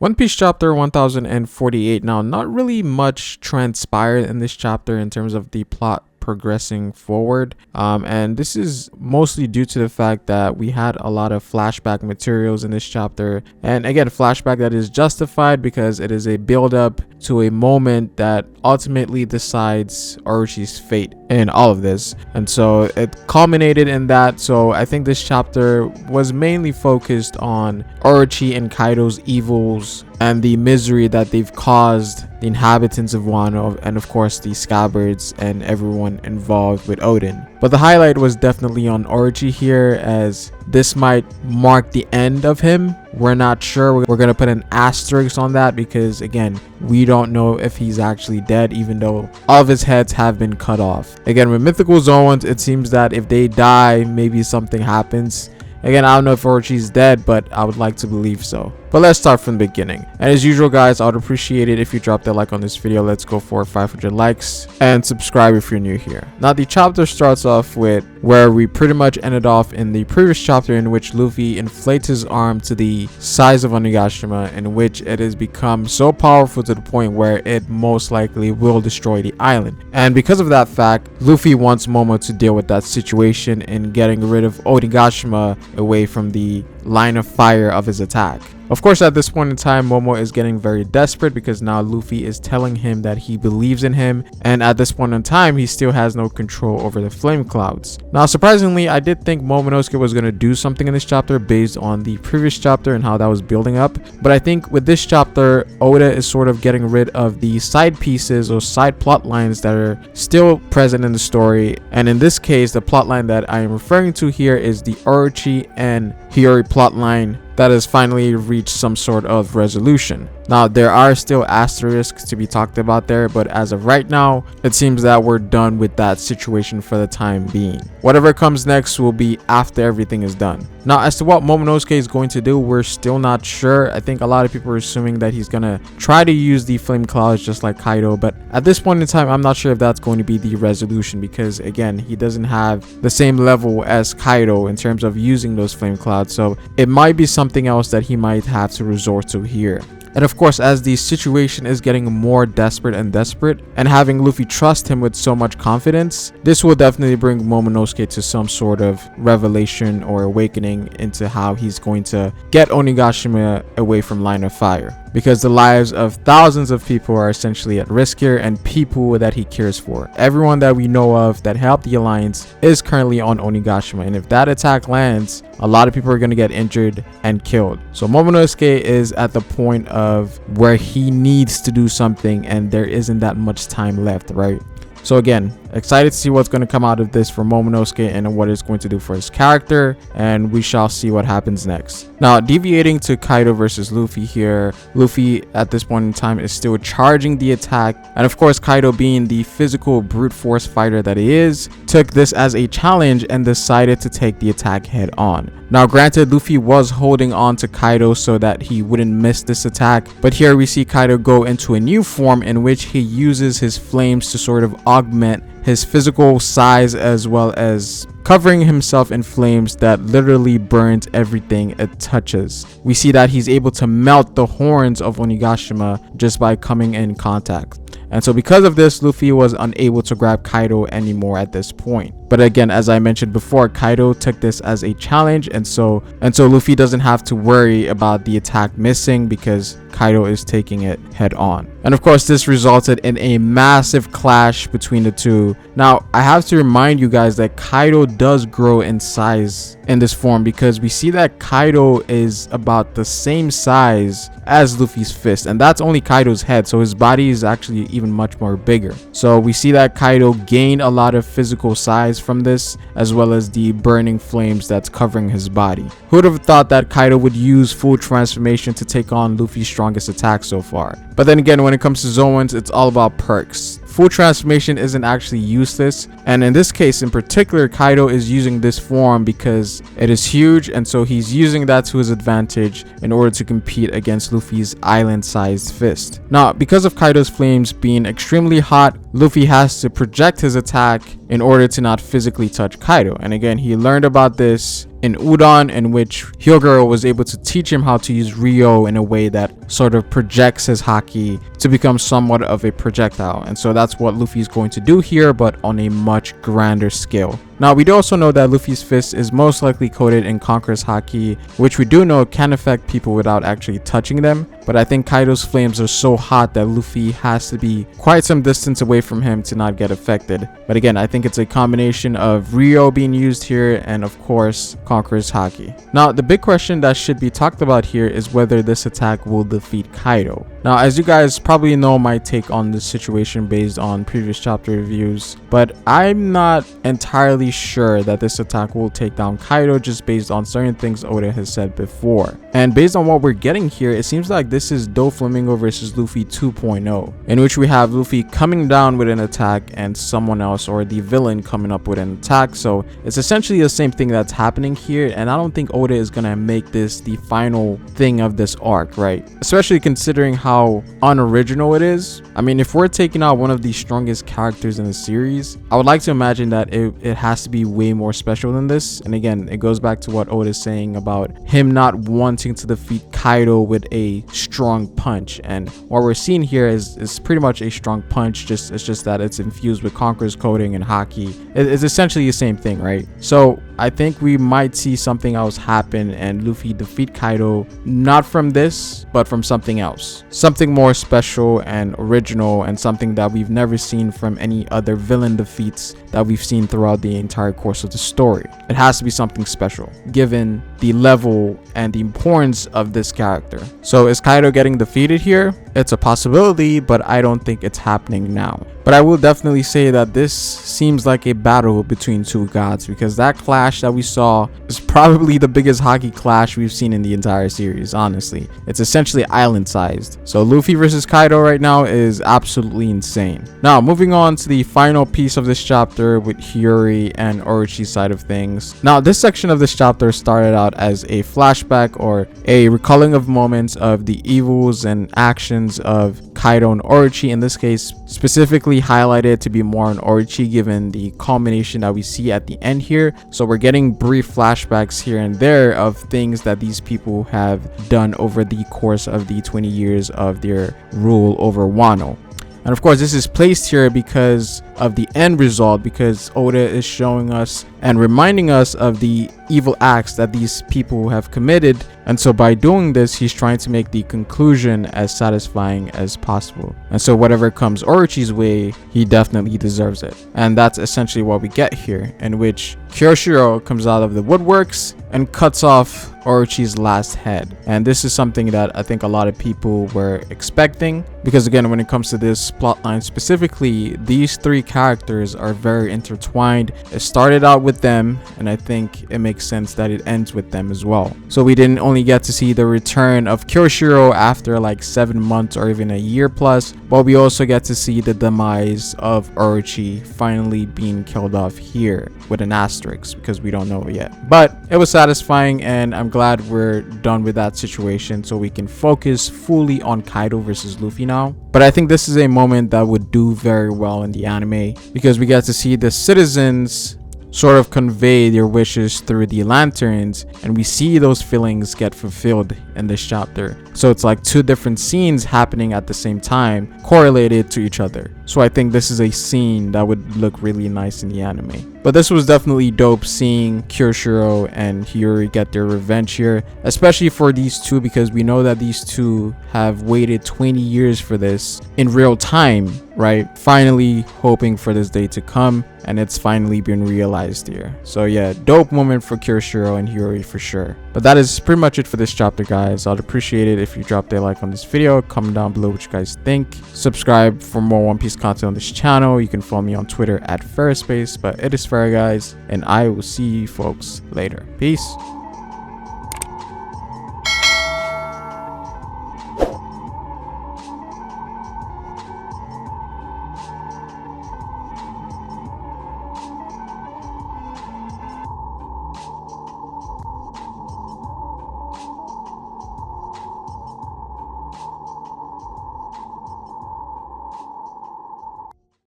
One Piece chapter 1048. Now, not really much transpired in this chapter in terms of the plot progressing forward, and this is mostly due to the fact that we had a lot of flashback materials in this chapter, and again, flashback that is justified because it is a build up to a moment that ultimately decides Orochi's fate in all of this, and so it culminated in that. So I think this chapter was mainly focused on Orochi and Kaido's evils and the misery that they've caused the inhabitants of Wano, and of course the scabbards and everyone involved with Oden. But the highlight was definitely on Orochi here, as this might mark the end of him. We're not sure. We're gonna put an asterisk on that because again, we don't know if he's actually dead, even though all of his heads have been cut off. Again, with mythical zones, it seems that if they die, maybe something happens. Again, I don't know if Orochi's dead, but I would like to believe so. But let's start from the beginning. And as usual, guys, I would appreciate it if you dropped a like on this video. Let's go for 500 likes, and subscribe if you're new here. Now, the chapter starts off with where we pretty much ended off in the previous chapter, in which Luffy inflates his arm to the size of Onigashima, in which it has become so powerful to the point where it most likely will destroy the island. And because of that fact, Luffy wants Momo to deal with that situation in getting rid of Onigashima away from the line of fire of his attack. Of course, at this point in time, Momo is getting very desperate because now Luffy is telling him that he believes in him, and at this point in time, he still has no control over the flame clouds. Now, surprisingly, I did think Momonosuke was going to do something in this chapter based on the previous chapter and how that was building up, but I think with this chapter, Oda is sort of getting rid of the side pieces or side plot lines that are still present in the story, and in this case, the plot line that I am referring to here is the Orochi and HIYORI plot line that has finally reached some sort of resolution. Now, there are still asterisks to be talked about there, but as of right now, it seems that we're done with that situation for the time being. Whatever comes next will be after everything is done. Now, as to what Momonosuke is going to do, we're still not sure. I think a lot of people are assuming that he's gonna try to use the flame clouds just like Kaido, but at this point in time, I'm not sure if that's going to be the resolution because, again, he doesn't have the same level as Kaido in terms of using those flame clouds, so it might be something else that he might have to resort to here. And of course, as the situation is getting more desperate and having Luffy trust him with so much confidence, this will definitely bring Momonosuke to some sort of revelation or awakening into how he's going to get Onigashima away from line of fire, because the lives of thousands of people are essentially at risk here, and people that he cares for, everyone that we know of that helped the alliance, is currently on Onigashima, and if that attack lands, a lot of people are going to get injured and killed. So Momonosuke is at the point of where he needs to do something, and there isn't that much time left, right? So again, excited to see what's going to come out of this for Momonosuke and what it's going to do for his character, and we shall see what happens next. Now, deviating to Kaido versus Luffy here, Luffy at this point in time is still charging the attack, and of course Kaido, being the physical brute force fighter that he is, took this as a challenge and decided to take the attack head on. Now, granted, Luffy was holding on to Kaido so that he wouldn't miss this attack, but here we see Kaido go into a new form in which he uses his flames to sort of augment his physical size, as well as covering himself in flames that literally burns everything it touches. We see that he's able to melt the horns of Onigashima just by coming in contact. And so because of this, Luffy was unable to grab Kaido anymore at this point. But again, as I mentioned before, Kaido took this as a challenge, and so Luffy doesn't have to worry about the attack missing because Kaido is taking it head on. And of course, this resulted in a massive clash between the two. Now, I have to remind you guys that Kaido does grow in size in this form, because we see that Kaido is about the same size as Luffy's fist, and that's only Kaido's head, so his body is actually even much more bigger. So we see that Kaido gained a lot of physical size from this, as well as the burning flames that's covering his body. Who would have thought that Kaido would use full transformation to take on Luffy's strongest attack so far? But then again, when it comes to Zoans, it's all about perks. Full transformation isn't actually useless, and in this case in particular, Kaido is using this form because it is huge, and so he's using that to his advantage in order to compete against Luffy's island-sized fist. Now, because of Kaido's flames being extremely hot, Luffy has to project his attack in order to not physically touch Kaido. And again, he learned about this in Udon, in which HIYORI was able to teach him how to use Ryo in a way that sort of projects his haki to become somewhat of a projectile. And so that's what Luffy's going to do here, but on a much grander scale. Now, we do also know that Luffy's fist is most likely coated in Conqueror's haki, which we do know can affect people without actually touching them. But I think Kaido's flames are so hot that Luffy has to be quite some distance away from him to not get affected. But again, I think it's a combination of Ryo being used here and, of course, Conqueror's haki. Now, the big question that should be talked about here is whether this attack will defeat Kaido. Now, as you guys probably know my take on this situation based on previous chapter reviews, but I'm not entirely sure that this attack will take down Kaido just based on certain things Oda has said before. And based on what we're getting here, it seems like this is Doflamingo versus Luffy 2.0, in which we have Luffy coming down with an attack and someone else or the villain coming up with an attack. So it's essentially the same thing that's happening here, and I don't think Oda is gonna make this the final thing of this arc, right? Especially considering how unoriginal it is. I mean, if we're taking out one of the strongest characters in the series, I would like to imagine that it has to be way more special than this. And again, it goes back to what Oda is saying about him not wanting to defeat Kaido with a strong punch, and what we're seeing here is pretty much a strong punch, it's just that it's infused with Conqueror's coating and haki. It's essentially the same thing, right? So I think we might see something else happen and Luffy defeat Kaido, not from this, but from something else. Something more special and original, and something that we've never seen from any other villain defeats that we've seen throughout the entire course of the story. It has to be something special, given the level and the importance of this character. So is Kaido getting defeated here? It's a possibility, but I don't think it's happening now. But I will definitely say that this seems like a battle between two gods, because that clash that we saw is probably the biggest haki clash we've seen in the entire series, honestly. It's essentially island sized. So Luffy versus Kaido right now is absolutely insane. Now, moving on to the final piece of this chapter with HIYORI and Orochi's side of things. Now, this section of this chapter started out as a flashback or a recalling of moments of the evils and actions of Kaido and Orochi, in this case specifically highlighted to be more on Orochi given the culmination that we see at the end here. So we're getting brief flashbacks here and there of things that these people have done over the course of the 20 years of their rule over Wano. And of course, this is placed here because of the end result, because Oda is showing us and reminding us of the evil acts that these people have committed. And so by doing this, he's trying to make the conclusion as satisfying as possible. And so whatever comes Orochi's way, he definitely deserves it. And that's essentially what we get here, in which Kyoshiro comes out of the woodworks and cuts off Orochi's last head. And this is something that I think a lot of people were expecting, because again, when it comes to this plotline specifically, these three characters are very intertwined. It started out with them, and I think it makes sense that it ends with them as well. So we didn't only get to see the return of Kyoshiro after like 7 months or even a year plus, but we also get to see the demise of Orochi finally being killed off here with an asterisk, because we don't know yet. But it was satisfying, and I'm glad we're done with that situation so we can focus fully on Kaido versus Luffy now. But I think this is a moment that would do very well in the anime, because we get to see the citizens sort of convey their wishes through the lanterns, and we see those feelings get fulfilled in this chapter. So it's like two different scenes happening at the same time, correlated to each other. So I think this is a scene that would look really nice in the anime. But this was definitely dope seeing Kyoshiro and HIYORI get their revenge here, especially for these two, because we know that these two have waited 20 years for this in real time, right? Finally hoping for this day to come, and it's finally been realized here. So yeah, dope moment for Kyoshiro and HIYORI for sure. But that is pretty much it for this chapter, guys. I'd appreciate it if you dropped a like on this video, comment down below what you guys think, subscribe for more One Piece content on this channel. You can follow me on Twitter at FerroSpace. But it is fair, guys, and I will see you folks later. Peace.